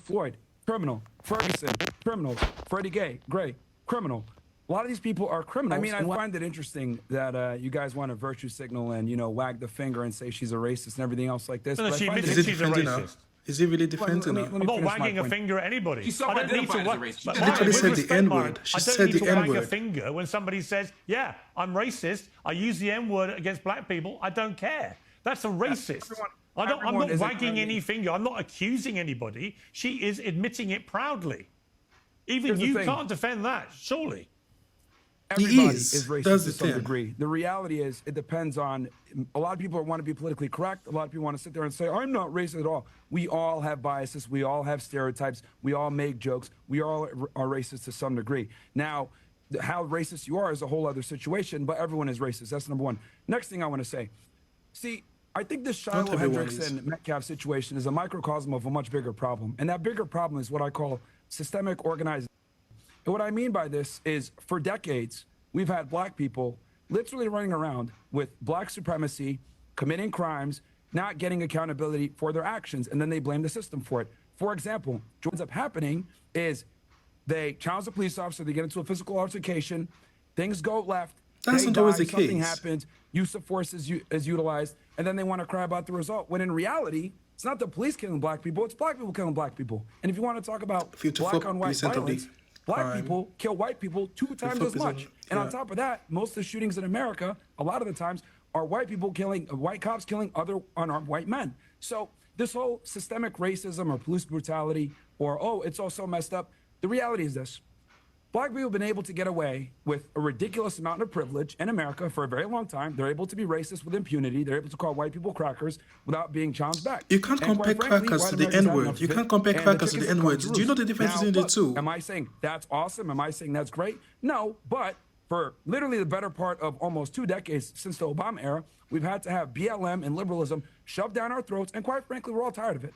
Floyd, criminal. Ferguson, criminals. Freddie Gray, criminal. A lot of these people are criminals. I mean, I find it interesting that you guys want to virtue signal and, you know, wag the finger and say she's a racist and everything else like this. No, But she admits Is it she's a defending her? racist. Is he really defending her? I'm not wagging a finger at anybody. She's I don't need to self-identified as a racist. wag. She literally With said the respect, N-word. Myron, She I don't said need the to wag a N-word. finger when somebody says, yeah, I'm racist. I use the N-word against black people. I don't care. That's a racist. I'm not wagging any finger. I'm not accusing anybody. She is admitting it proudly. Even you can't defend that, surely. Everybody is racist That's to the some thing. degree. The reality is it depends on, a lot of people want to be politically correct. A lot of people want to sit there and say, I'm not racist at all. We all have biases. We all have stereotypes. We all make jokes. We all are racist to some degree. Now, how racist you are is a whole other situation, but everyone is racist. That's number one. Next thing I want to say, see, I think this Shiloh Hendricks and Metcalf situation is a microcosm of a much bigger problem. And that bigger problem is what I call systemic organization. And what I mean by this is for decades, we've had black people literally running around with black supremacy, committing crimes, not getting accountability for their actions, and then they blame the system for it. For example, what ends up happening is they challenge the police officer, they get into a physical altercation, things go left, That's they not always die, the something case. happens, use of force is utilized, and then they want to cry about the result, when in reality, it's not the police killing black people, it's black people killing black people. And if you want to talk about black on white violence, black people kill white people 2 times as much. And on top of that, most of the shootings in America, a lot of the times, are white people killing, white cops killing other unarmed white men. So this whole systemic racism or police brutality or, oh, it's all so messed up. The reality is this. Black people have been able to get away with a ridiculous amount of privilege in America for a very long time. They're able to be racist with impunity. They're able to call white people crackers without being challenged back. You can't compare crackers to the N-word. You can't compare crackers to the N-word. Do you know the difference between the two? Am I saying that's awesome? Am I saying that's great? No, but for literally the better part of almost 2 decades since the Obama era, we've had to have BLM and liberalism shoved down our throats, and quite frankly, we're all tired of it.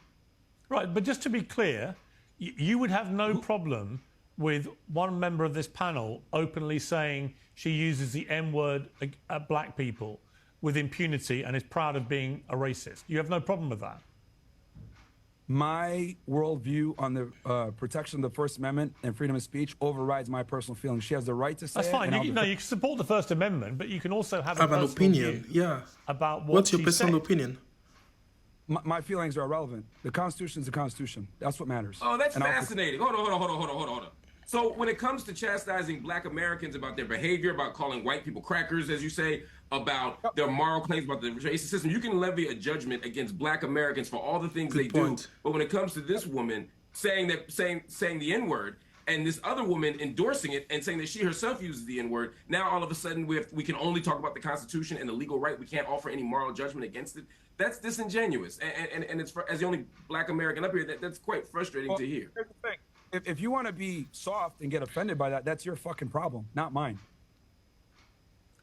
Right, but just to be clear, you would have no problem with one member of this panel openly saying she uses the N-word at black people with impunity and is proud of being a racist. You have no problem with that? My worldview on the protection of the First Amendment and freedom of speech overrides my personal feelings. She has the right to say That's fine. You can support the First Amendment, but you can also have an opinion. Yeah. About what's your personal opinion? My feelings are irrelevant. The Constitution is the Constitution. That's what matters. Oh, that's fascinating. Hold on. So when it comes to chastising black Americans about their behavior, about calling white people crackers, as you say, about their moral claims about the racist system, you can levy a judgment against black Americans for all the things they do. But when it comes to this woman saying the N-word, and this other woman endorsing it and saying that she herself uses the N-word, now all of a sudden we can only talk about the Constitution and the legal right. We can't offer any moral judgment against it. That's disingenuous. And it's as the only black American up here, that's quite frustrating to hear. Here's the thing. If you want to be soft and get offended by that, that's your fucking problem, not mine.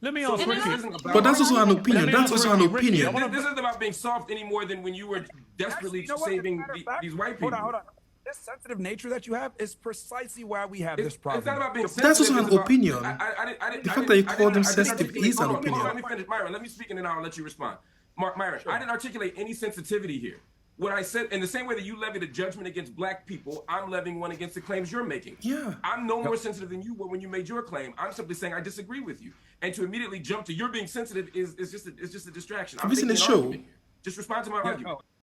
Let me ask Ricky. But that's also an opinion. That's also an opinion. This isn't about being soft any more than when you were desperately saving these white people. Hold on. This sensitive nature that you have is precisely why we have this problem. It's not about being sensitive. That's also an opinion. The fact that you call them sensitive is an opinion. Let me finish, Myron. Let me speak and then I'll let you respond. Myron, I didn't articulate any sensitivity here. What I said, in the same way that you levied a judgment against black people, I'm levying one against the claims you're making. Yeah. I'm no more sensitive than you were when you made your claim. I'm simply saying I disagree with you. And to immediately jump to you're being sensitive is just a distraction. Isn't it show? Just respond to my argument.